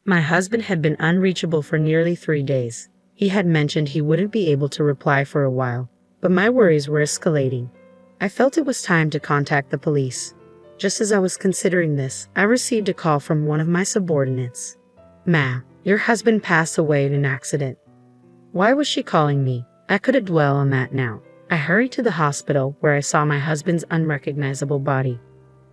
My husband had been unreachable for nearly 3 days. He had mentioned he wouldn't be able to reply for a while, but my worries were escalating. I felt it was time to contact the police. Just as I was considering this, I received a call from one of my subordinates. "Ma'am, your husband passed away in an accident." Why was she calling me? I couldn't dwell on that now. I hurried to the hospital where I saw my husband's unrecognizable body.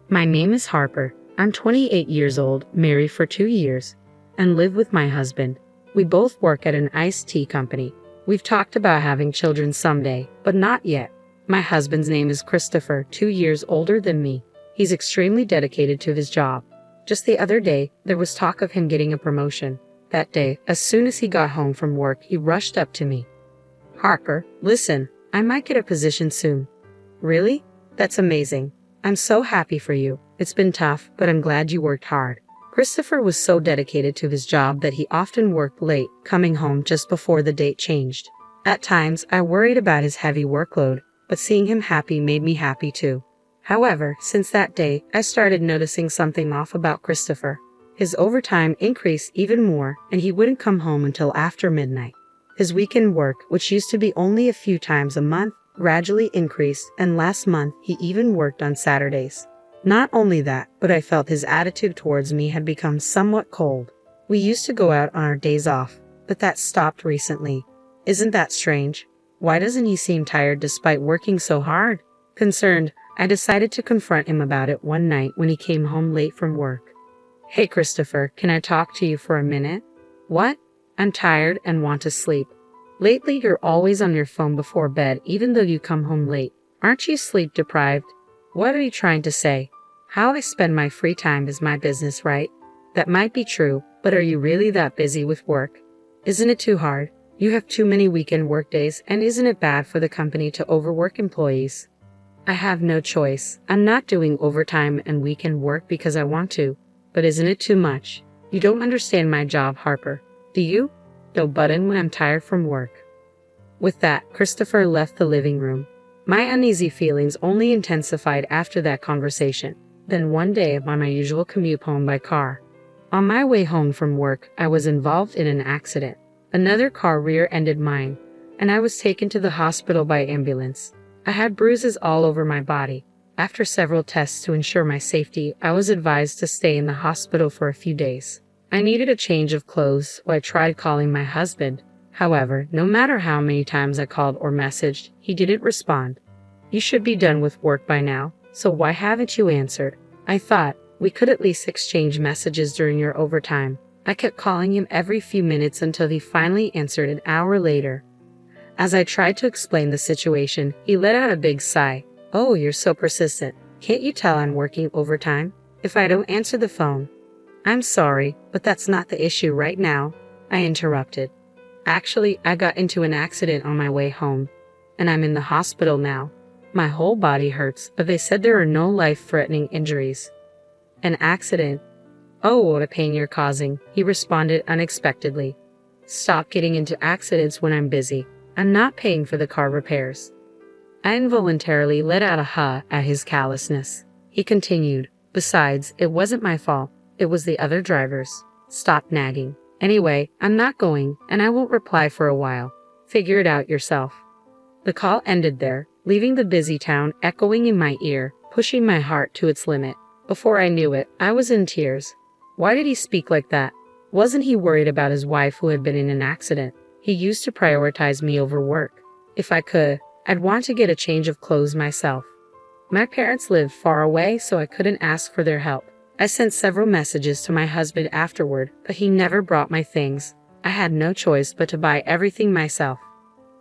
"My name is Harper. I'm 28 years old, married for 2 years, and live with my husband. We both work at an iced tea company. We've talked about having children someday, but not yet. My husband's name is Christopher, 2 years older than me. He's extremely dedicated to his job. Just the other day, there was talk of him getting a promotion. That day, as soon as he got home from work, he rushed up to me. 'Harper, listen, I might get a position soon.' 'Really? That's amazing. I'm so happy for you. It's been tough, but I'm glad you worked hard.' Christopher was so dedicated to his job that he often worked late, coming home just before the date changed. At times, I worried about his heavy workload, but seeing him happy made me happy too. However, since that day, I started noticing something off about Christopher. His overtime increased even more, and he wouldn't come home until after midnight. His weekend work, which used to be only a few times a month, gradually increased, and last month he even worked on Saturdays. Not only that, but I felt his attitude towards me had become somewhat cold. We used to go out on our days off, but that stopped recently. Isn't that strange? Why doesn't he seem tired despite working so hard? Concerned, I decided to confront him about it one night when he came home late from work. "Hey Christopher, can I talk to you for a minute?" "What?" "I'm tired and want to sleep. Lately you're always on your phone before bed even though you come home late. Aren't you sleep deprived?" "What are you trying to say? How I spend my free time is my business, right?" "That might be true, but are you really that busy with work? Isn't it too hard? You have too many weekend workdays, and isn't it bad for the company to overwork employees?" "I have no choice. I'm not doing overtime and weekend work because I want to. But isn't it too much? You don't understand my job, Harper. Do you? No button when I'm tired from work." With that, Christopher left the living room. My uneasy feelings only intensified after that conversation. Then one day, on my usual commute home by car. On my way home from work, I was involved in an accident. Another car rear-ended mine, and I was taken to the hospital by ambulance. I had bruises all over my body. After several tests to ensure my safety, I was advised to stay in the hospital for a few days. I needed a change of clothes, so I tried calling my husband. However, no matter how many times I called or messaged, he didn't respond. "You should be done with work by now, so why haven't you answered?" I thought, we could at least exchange messages during your overtime. I kept calling him every few minutes until he finally answered an hour later. As I tried to explain the situation, he let out a big sigh. "Oh, you're so persistent. Can't you tell I'm working overtime? If I don't answer the phone..." "I'm sorry, but that's not the issue right now," I interrupted. "Actually, I got into an accident on my way home, and I'm in the hospital now. My whole body hurts, but they said there are no life-threatening injuries." "An accident? Oh, what a pain you're causing," he responded unexpectedly. "Stop getting into accidents when I'm busy. I'm not paying for the car repairs." I involuntarily let out a huh at his callousness. He continued, "Besides, it wasn't my fault. It was the other driver's. Stop nagging. Anyway, I'm not going, and I won't reply for a while. Figure it out yourself." The call ended there, leaving the busy town echoing in my ear, pushing my heart to its limit. Before I knew it, I was in tears. Why did he speak like that? Wasn't he worried about his wife who had been in an accident? He used to prioritize me over work. If I could, I'd want to get a change of clothes myself. My parents lived far away, so I couldn't ask for their help. I sent several messages to my husband afterward, but he never brought my things. I had no choice but to buy everything myself.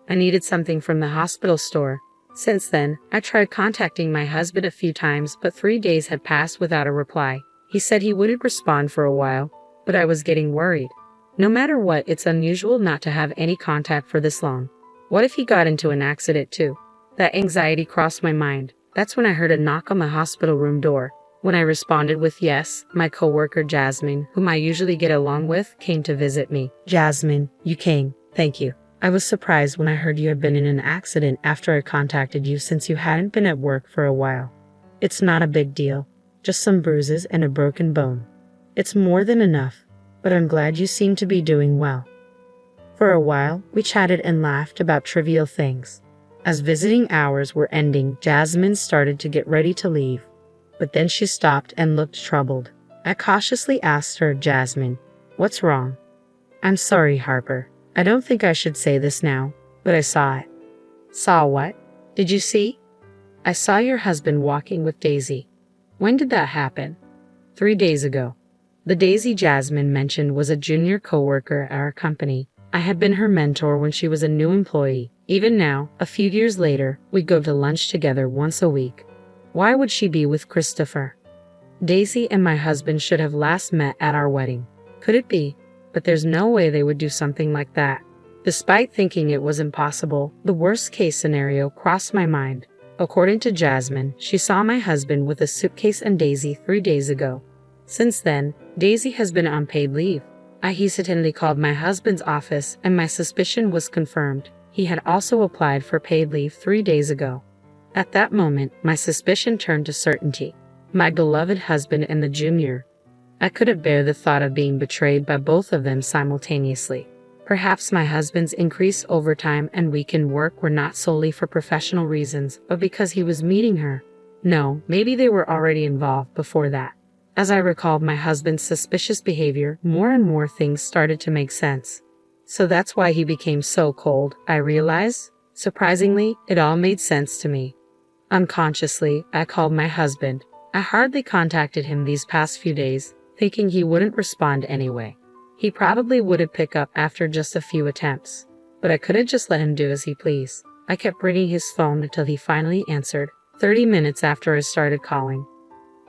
I needed something from the hospital store. Since then, I tried contacting my husband a few times, but 3 days had passed without a reply. He said he wouldn't respond for a while, but I was getting worried. No matter what, it's unusual not to have any contact for this long. What if he got into an accident too? That anxiety crossed my mind. That's when I heard a knock on the hospital room door. When I responded with yes, my coworker Jasmine, whom I usually get along with, came to visit me. "Jasmine, you came. Thank you. I was surprised when I heard you had been in an accident after I contacted you since you hadn't been at work for a while. It's not a big deal. Just some bruises and a broken bone. It's more than enough. but I'm glad you seem to be doing well. For a while, we chatted and laughed about trivial things. As visiting hours were ending, Jasmine started to get ready to leave. But then she stopped and looked troubled. I cautiously asked her, "Jasmine, what's wrong?" "I'm sorry, Harper. I don't think I should say this now, but I saw it." "Saw what? Did you see?" "I saw your husband walking with Daisy." "When did that happen?" 3 days ago. The Daisy Jasmine mentioned was a junior coworker at our company. I had been her mentor when she was a new employee. Even now, a few years later, we go to lunch together once a week. Why would she be with Christopher? Daisy and my husband should have last met at our wedding. Could it be? But there's no way they would do something like that. Despite thinking it was impossible, the worst-case scenario crossed my mind. According to Jasmine, she saw my husband with a suitcase and Daisy 3 days ago. Since then, Daisy has been on paid leave. I hesitantly called my husband's office and my suspicion was confirmed. He had also applied for paid leave 3 days ago. At that moment, my suspicion turned to certainty. My beloved husband and the junior. I couldn't bear the thought of being betrayed by both of them simultaneously. Perhaps my husband's increased overtime and weekend work were not solely for professional reasons, but because he was meeting her. No, maybe they were already involved before that. As I recalled my husband's suspicious behavior, more and more things started to make sense. So that's why he became so cold, I realized. Surprisingly, it all made sense to me. Unconsciously, I called my husband. I hardly contacted him these past few days, thinking he wouldn't respond anyway. He probably wouldn't pick up after just a few attempts. But I couldn't just let him do as he pleased. I kept ringing his phone until he finally answered, 30 minutes after I started calling.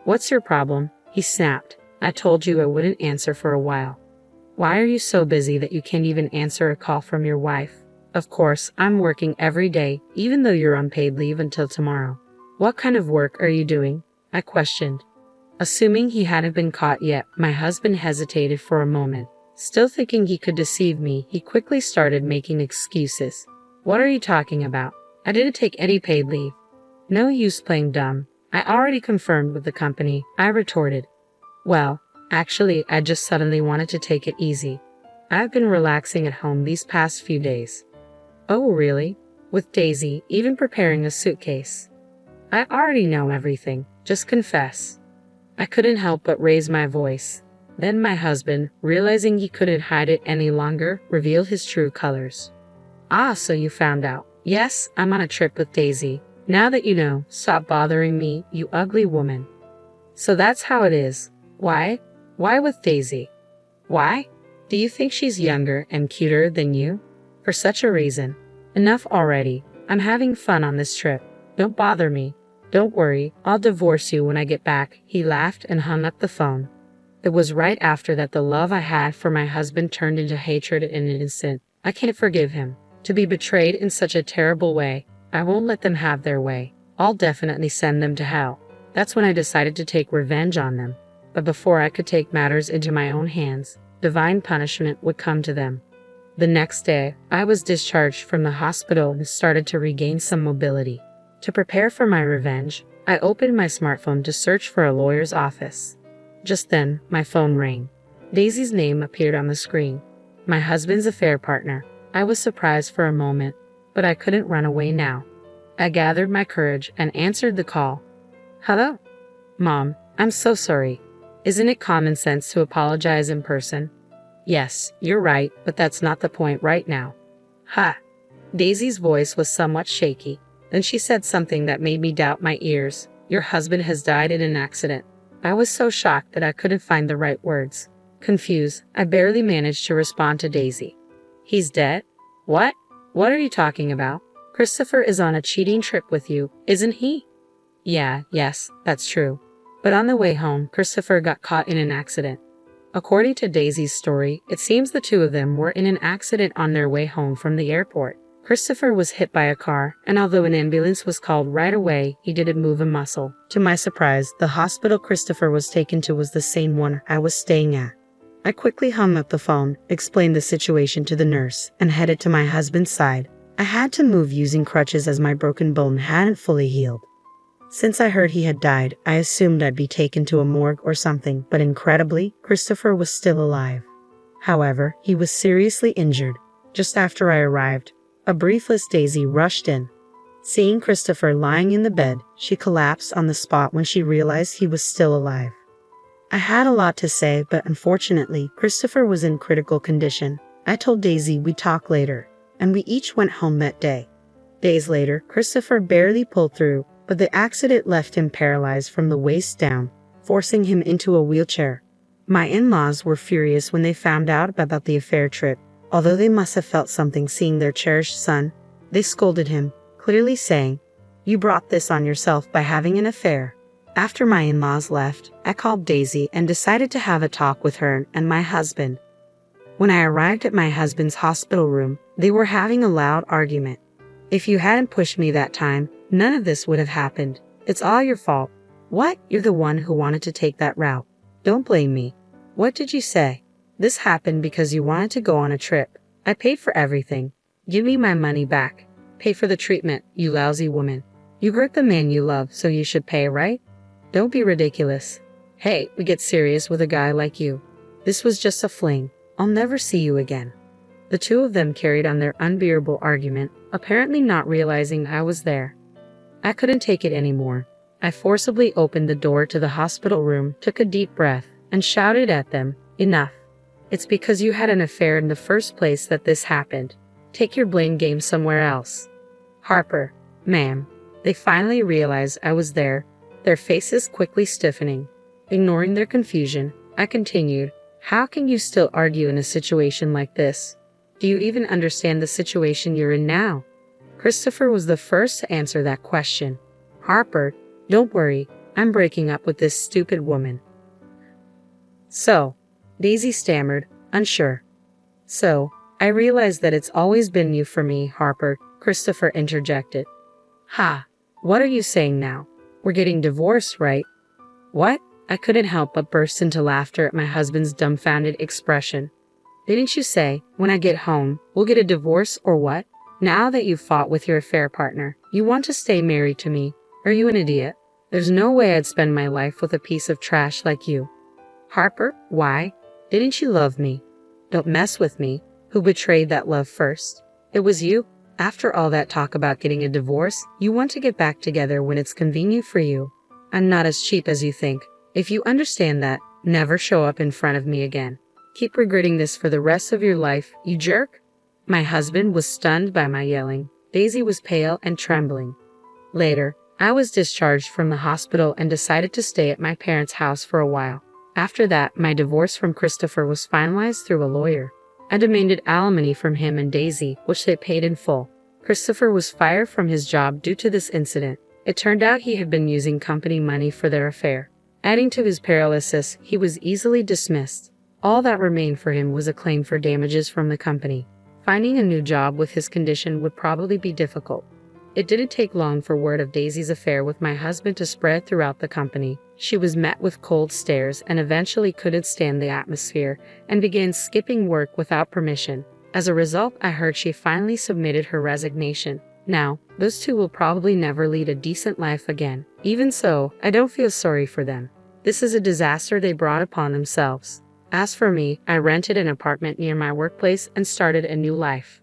"What's your problem?" he snapped. "I told you I wouldn't answer for a while." "Why are you so busy that you can't even answer a call from your wife?" "Of course, I'm working every day, even though you're on paid leave until tomorrow." "What kind of work are you doing?" I questioned. Assuming he hadn't been caught yet, my husband hesitated for a moment. Still thinking he could deceive me, he quickly started making excuses. "What are you talking about? I didn't take any paid leave." "No use playing dumb. I already confirmed with the company," I retorted. "Well, actually, I just suddenly wanted to take it easy. I've been relaxing at home these past few days." "Oh, really? With Daisy, even preparing a suitcase?" "I already know everything. Just confess." I couldn't help but raise my voice. Then my husband, realizing he couldn't hide it any longer, revealed his true colors. "Ah, so you found out. Yes, I'm on a trip with Daisy. Now that you know, stop bothering me, you ugly woman." "So that's how it is. Why? Why with Daisy?" "Why? Do you think she's younger and cuter than you?" "For such a reason. Enough already. I'm having fun on this trip. Don't bother me. Don't worry, I'll divorce you when I get back." He laughed and hung up the phone. It was right after that the love I had for my husband turned into hatred in an instant. I can't forgive him. To be betrayed in such a terrible way. I won't let them have their way. I'll definitely send them to hell. That's when I decided to take revenge on them. But before I could take matters into my own hands, divine punishment would come to them. The next day, I was discharged from the hospital and started to regain some mobility. To prepare for my revenge, I opened my smartphone to search for a lawyer's office. Just then, my phone rang. Daisy's name appeared on the screen. My husband's affair partner. I was surprised for a moment, but I couldn't run away now. I gathered my courage and answered the call. "Hello? Mom, I'm so sorry. Isn't it common sense to apologize in person?" "Yes, you're right, but that's not the point right now." "Ha!" Daisy's voice was somewhat shaky. Then she said something that made me doubt my ears. "Your husband has died in an accident." I was so shocked that I couldn't find the right words. Confused, I barely managed to respond to Daisy. "He's dead? What? What are you talking about? Christopher is on a cheating trip with you, isn't he?" Yes, that's true. But on the way home, Christopher got caught in an accident. According to Daisy's story, it seems the two of them were in an accident on their way home from the airport. Christopher was hit by a car, and although an ambulance was called right away, he didn't move a muscle. To my surprise, the hospital Christopher was taken to was the same one I was staying at. I quickly hung up the phone, explained the situation to the nurse, and headed to my husband's side. I had to move using crutches as my broken bone hadn't fully healed. Since I heard he had died, I assumed I'd be taken to a morgue or something, but incredibly, Christopher was still alive. However, he was seriously injured. Just after I arrived, a briefless Daisy rushed in. Seeing Christopher lying in the bed, she collapsed on the spot when she realized he was still alive. I had a lot to say, but unfortunately, Christopher was in critical condition. I told Daisy we'd talk later, and we each went home that day. Days later, Christopher barely pulled through, but the accident left him paralyzed from the waist down, forcing him into a wheelchair. My in-laws were furious when they found out about the affair trip. Although they must have felt something seeing their cherished son, they scolded him, clearly saying, "You brought this on yourself by having an affair." After my in-laws left, I called Daisy and decided to have a talk with her and my husband. When I arrived at my husband's hospital room, they were having a loud argument. "If you hadn't pushed me that time, none of this would have happened. It's all your fault." "What? You're the one who wanted to take that route. Don't blame me." "What did you say?" "This happened because you wanted to go on a trip. I paid for everything. Give me my money back. Pay for the treatment, you lousy woman. You hurt the man you love, so you should pay, right? Don't be ridiculous. Hey, we get serious with a guy like you. This was just a fling. I'll never see you again." The two of them carried on their unbearable argument, apparently not realizing I was there. I couldn't take it anymore. I forcibly opened the door to the hospital room, took a deep breath, and shouted at them, "Enough. It's because you had an affair in the first place that this happened. Take your blame game somewhere else." "Harper, ma'am." They finally realized I was there, their faces quickly stiffening. Ignoring their confusion, I continued, "How can you still argue in a situation like this? Do you even understand the situation you're in now?" Christopher was the first to answer that question. "Harper, don't worry, I'm breaking up with this stupid woman." "So," Daisy stammered, unsure. "So, I realize that it's always been you for me, Harper," Christopher interjected. "Ha, what are you saying now? We're getting divorced, right?" "What?" I couldn't help but burst into laughter at my husband's dumbfounded expression. "Didn't you say, when I get home, we'll get a divorce or what? Now that you've fought with your affair partner, you want to stay married to me? Are you an idiot? There's no way I'd spend my life with a piece of trash like you." "Harper, why? Didn't you love me?" "Don't mess with me. Who betrayed that love first? It was you. After all that talk about getting a divorce, you want to get back together when it's convenient for you. I'm not as cheap as you think. If you understand that, never show up in front of me again. Keep regretting this for the rest of your life, you jerk." My husband was stunned by my yelling. Daisy was pale and trembling. Later, I was discharged from the hospital and decided to stay at my parents' house for a while. After that, my divorce from Christopher was finalized through a lawyer. I demanded alimony from him and Daisy, which they paid in full. Christopher was fired from his job due to this incident. It turned out he had been using company money for their affair. Adding to his paralysis, he was easily dismissed. All that remained for him was a claim for damages from the company. Finding a new job with his condition would probably be difficult. It didn't take long for word of Daisy's affair with my husband to spread throughout the company. She was met with cold stares and eventually couldn't stand the atmosphere and began skipping work without permission. As a result, I heard she finally submitted her resignation. Now, those two will probably never lead a decent life again. Even so, I don't feel sorry for them. This is a disaster they brought upon themselves. As for me, I rented an apartment near my workplace and started a new life.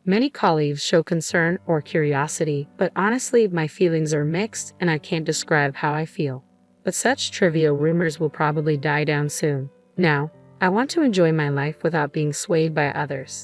Many colleagues show concern or curiosity, but honestly, my feelings are mixed and I can't describe how I feel. But such trivial rumors will probably die down soon. Now, I want to enjoy my life without being swayed by others.